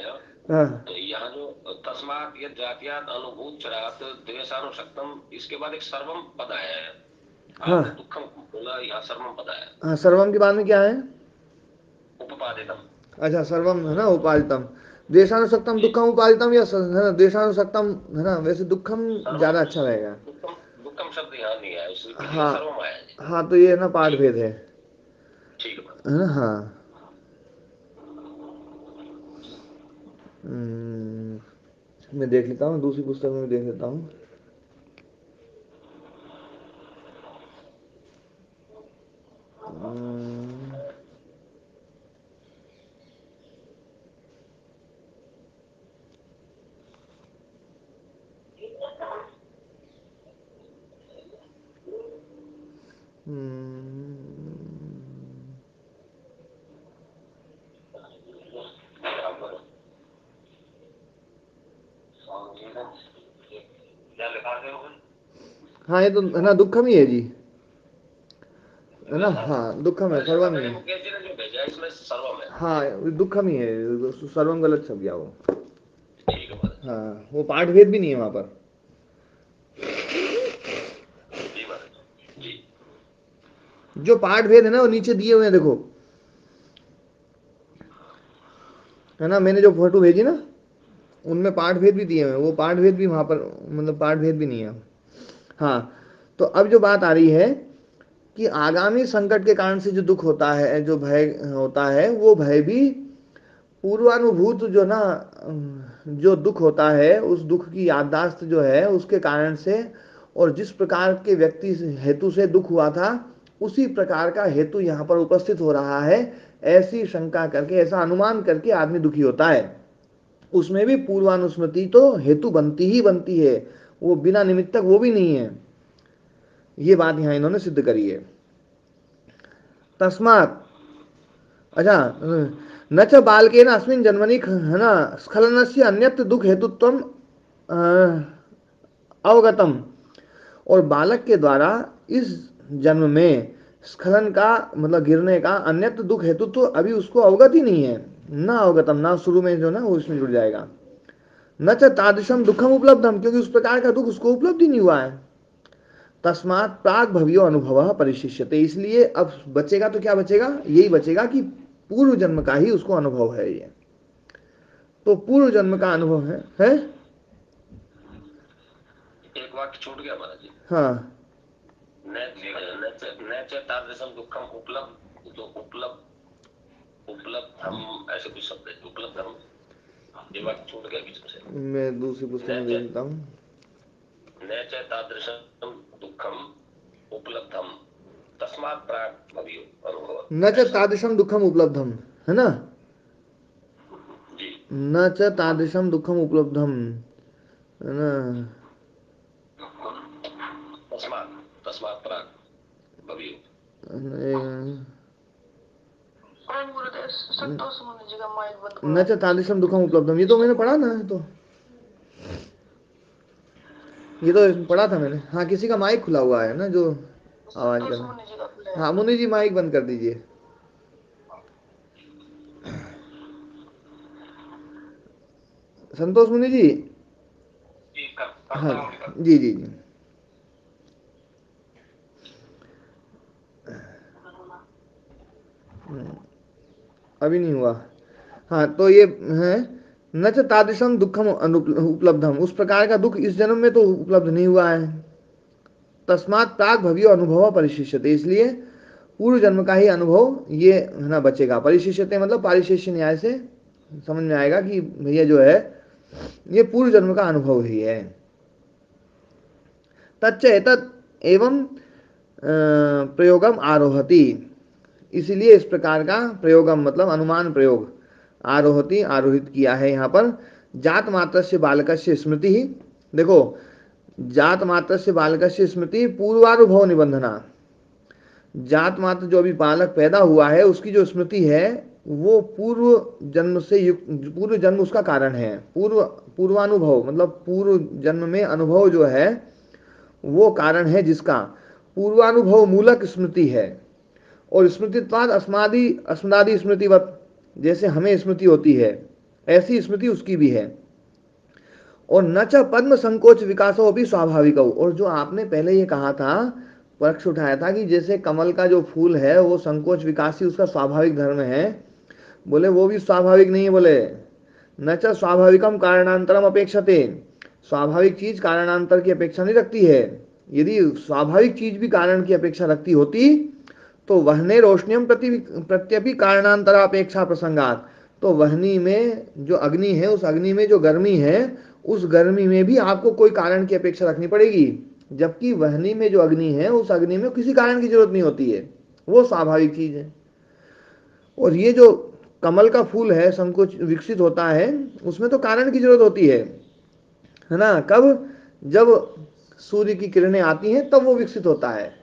हाँ तो यहाँ जो तस्मात यद जातियात अनुभूत चरात द्वेषानुशक्तम, इसके बाद एक सर्वम पद आया है। हाँ आपने दुखम बोला, यहाँ सर्वम पद आया, हाँ, सर्वम के बाद में क्या है? उपपादितम। अच्छा, सर्वम है ना, उपादितम। द्वेषानुसक्तम जी, दुखम उपादितम, या है ना द्वेषानुसक्तम, है ना, वैसे दुखम सर्वम, ज्यादा अच्छा रहेगा। दुखम, दुखम शब्द यहाँ नहीं आया, उसके लिए हाँ सर्वम आया जी। हाँ, तो ये ना पाठ ठीक, भेद ठीक है बात। है ना। हाँ। मैं देख लेता हूँ, दूसरी पुस्तक में देख लेता हूँ। हम्म, हम्म, क्या लिखा है? हाँ, ये तो है ना दुखम ही है जी, है ना। हाँ, दुखम है, सर्वम नहीं है। मुकेश जी ने जो भेजा है इसमें सर्वम है। हाँ, दुखम ही है, सर्वम गलत छप गया वो। ठीक है महाराज जी। हाँ, वो पाठ भेद भी नहीं है वहां पर। जी महाराज जी। जो पाठ भेद है ना, वो नीचे दिए हुए हैं, देखो, है ना, मैंने जो फोटो भेजी ना, उनमें पाठ भेद भी दिए हुए हैं, वो पाठ भेद भी वहां पर, मतलब पाठ भेद भी नहीं है। हाँ, तो अब जो बात आ रही है कि आगामी संकट के कारण से जो दुख होता है, जो भय होता है, वो भय भी पूर्वानुभूत जो ना, जो दुख होता है, उस दुख की याददाश्त जो है उसके कारण से, और जिस प्रकार के व्यक्ति हेतु से दुख हुआ था, उसी प्रकार का हेतु यहाँ पर उपस्थित हो रहा है, ऐसी शंका करके, ऐसा अनुमान करके आदमी दुखी होता है। उसमें भी पूर्वानुस्मृति तो हेतु बनती ही बनती है, वो बिना निमित्तक वो भी नहीं है। ये बात यहाँ इन्होंने सिद्ध करी है। तस्मात, अच्छा, न च बालकेन अस्मिन् जन्मनि, है ना, स्खलनस्य अन्यत्र दुख हेतुत्वम अवगतम। और बालक के द्वारा इस जन्म में स्खलन का मतलब गिरने का अन्यत्र दुख हेतु तो अभी उसको अवगत ही नहीं है। ना अवगतम, ना शुरू में जो ना वो इसमें जुड़ जाएगा। न च तादृशम दुखम उपलब्धम, क्योंकि उस प्रकार का दुख उसको उपलब्ध ही नहीं हुआ है। तस्मात् प्राग भवियो अनुभव परिशिष्यते, इसलिए अब बचेगा तो क्या बचेगा? यही बचेगा कि पूर्व जन्म का ही उसको अनुभव है ये। तो पूर्व जन्म का अनुभव है? एक वाक्य छूट गया महाराज जी। हाँ न च तादृशम दुखम उपलब्ध, तो उपलब्ध, उपलब्ध हम ऐसे कुछ शब्द है, उपलब्ध हम, ये वाक्य छूट गया बीच में से। मैं दूसरी पुस्तक न में देख च, लेता हूँ। न च तादृशम दुखम उपलब्धम तस्मात् प्राग भवियो न अनुभव, च ऐसा तादृशम दुखम उपलब्धम, है ना। जी। न च तादृशम दुखम उपलब्धम, है ना। तस्मात्, तस्मात् प्राग भवियो। न च तादृशम दुखम उपलब्धम, ये तो मैंने पढ़ा ना, ये तो पढ़ा था मैंने। हाँ, किसी का माइक खुला हुआ है ना, जो आवाज कर रहा है। हाँ, मुनि जी माइक बंद कर दीजिए। संतोष मुनि जी। हाँ, करता हूँ। जी जी जी। अभी नहीं हुआ। हाँ, तो ये है, न च तादृशम दुखम उपलब्धम, उस प्रकार का दुख इस जन्म में तो उपलब्ध नहीं हुआ है। तस्मात् प्राग भवियो अनुभव परिशिष्यते, इसलिए पूर्व जन्म का ही अनुभव ये है ना बचेगा। परिशिष्यते मतलब पारिशेष्य न्याय से समझ में आएगा कि भैया जो है ये पूर्व जन्म का अनुभव ही है। तच्च एतत् एवं प्रयोगम आरोहति, इसीलिए इस प्रकार का प्रयोगम मतलब अनुमान प्रयोग, आरोहति आरोहित किया है यहाँ पर। जात मात्र से बालक से स्मृति ही, देखो, जात मात्र से बालक से स्मृति पूर्वानुभव निबंधना, जात मात्र जो अभी बालक पैदा हुआ है उसकी जो स्मृति है वो पूर्व जन्म से युक्त, पूर्व जन्म उसका कारण है। पूर्वानुभव मतलब पूर्व जन्म में अनुभव जो है वो कारण है, जिसका पूर्वानुभव मूलक स्मृति है। और स्मृतित्वाद अस्मादि अस्मदादि स्मृतिवत, जैसे हमें स्मृति होती है, ऐसी स्मृति उसकी भी है। और न च पद्म संकोच विकासो भी स्वाभाविक हो। और जो आपने पहले ये कहा था, पक्ष उठाया था कि जैसे कमल का जो फूल है वो संकोच विकास ही उसका स्वाभाविक धर्म है, बोले वो भी स्वाभाविक नहीं है। बोले न च स्वाभाविकम कारणांतरम अपेक्षते, स्वाभाविक चीज कारणांतर की अपेक्षा नहीं रखती है। यदि स्वाभाविक चीज भी कारण की अपेक्षा रखती होती तो वहने रोशनियम प्रत्यपि कारणांतरापेक्षा प्रसंगात, तो वहनी में जो अग्नि है, उस अग्नि में जो गर्मी है, उस गर्मी में भी आपको कोई कारण की अपेक्षा रखनी पड़ेगी। जबकि वहनी में जो अग्नि है, उस अग्नि में किसी कारण की जरूरत नहीं होती है, वो स्वाभाविक चीज है। और ये जो कमल का फूल है संकुच विकसित होता है, उसमें तो कारण की जरूरत होती है ना। कब? जब सूर्य की किरणें आती हैं तब वो विकसित होता है।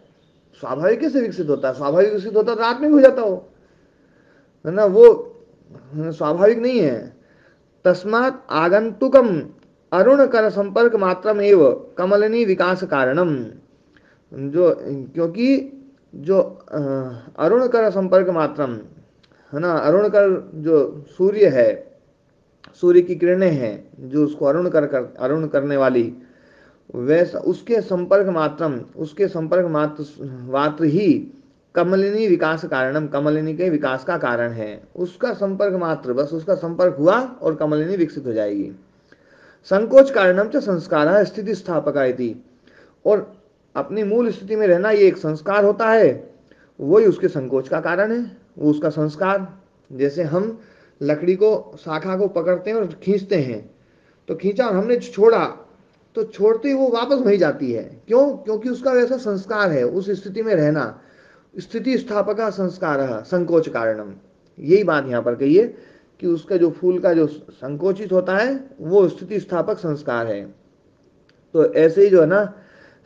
स्वाभाविक कैसे विकसित होता है? स्वाभाविक विकसित होता तो रात में भी हो जाता हो, है ना। वो स्वाभाविक नहीं है। तस्मात् आगंतुकम अरुण कर संपर्क मात्रम एव कमलिनी विकास कारणम, जो क्योंकि जो अरुण कर संपर्क मात्रम, है ना, अरुण कर जो सूर्य है, सूर्य की किरणें हैं जो उसको अरुण करने वाली, वैसा उसके संपर्क मात्रम, उसके संपर्क मात्र ही कमलिनी विकास कारणम, कमलिनी के विकास का कारण है। उसका संपर्क मात्र, बस उसका संपर्क हुआ और कमलिनी विकसित हो जाएगी। संकोच कारणम च संस्कार स्थिति स्थापक थी, और अपनी मूल स्थिति में रहना ये एक संस्कार होता है, वही उसके संकोच का कारण है, वो उसका संस्कार। जैसे हम लकड़ी को, शाखा को पकड़ते हैं और खींचते हैं, तो खींचा और हमने छोड़ा, तो छोड़ते ही वो वापस वहीं जाती है। क्यों? क्योंकि उसका वैसा संस्कार है, उस स्थिति में रहना। स्थिति स्थापक संस्कार संकोच कारणम, यही बात यहाँ पर कही है कि उसका जो फूल का जो संकोचित होता है वो स्थिति स्थापक संस्कार है। तो ऐसे ही जो है ना,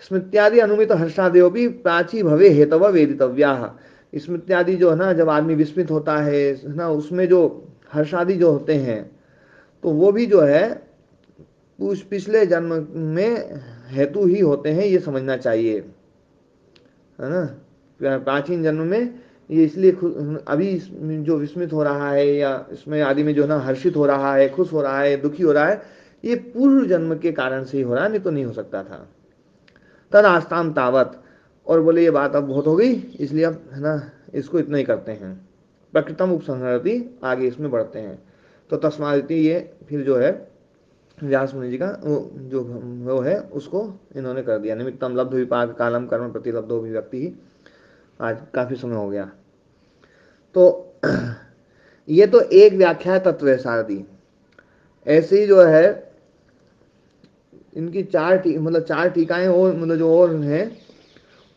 स्मृत्यादि अनुमित हर्षादेव भी प्राची भवे हेतव वेदितव्या। स्मृत्यादि जो है ना, जब आदमी विस्मित होता है ना, उसमें जो हर्षादि जो होते हैं, तो वो भी जो है उस पिछले जन्म में हेतु ही होते हैं, ये समझना चाहिए, है ना। प्राचीन जन्म में ये इसलिए अभी जो विस्मित हो रहा है या इसमें आदि में जो है ना हर्षित हो रहा है, खुश हो रहा है, दुखी हो रहा है, ये पूर्व जन्म के कारण से ही हो रहा है, नहीं तो नहीं हो सकता था। तद आस्ताम तावत, और बोले ये बात अब बहुत हो गई, इसलिए अब है ना इसको इतना ही करते हैं। प्रकृतम उपसंहरति, आगे इसमें बढ़ते हैं। तो तस्मादिति, ये फिर जो है व्यास मुनि जी का वो है उसको इन्होंने कर दिया। निमित्तम लब्ध विपाक कालम कर्म प्रतिलब्धो अभिव्यक्ति ही। आज काफी समय हो गया। तो ये तो एक व्याख्या है तत्व सारदी। ऐसे ही जो है इनकी मतलब चार टीकाएं और मतलब जो और हैं,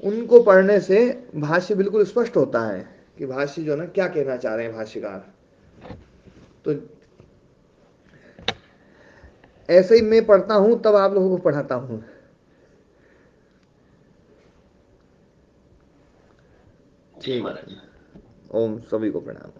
उनको पढ़ने से भाष्य बिल्कुल स्पष्ट होता है कि भाष्य जो है ना क्या कहना चाह रहे हैं भाष्यकार। तो ऐसे ही मैं पढ़ता हूं तब आप लोगों को पढ़ाता हूं। ठीक है। ओम, सभी को प्रणाम।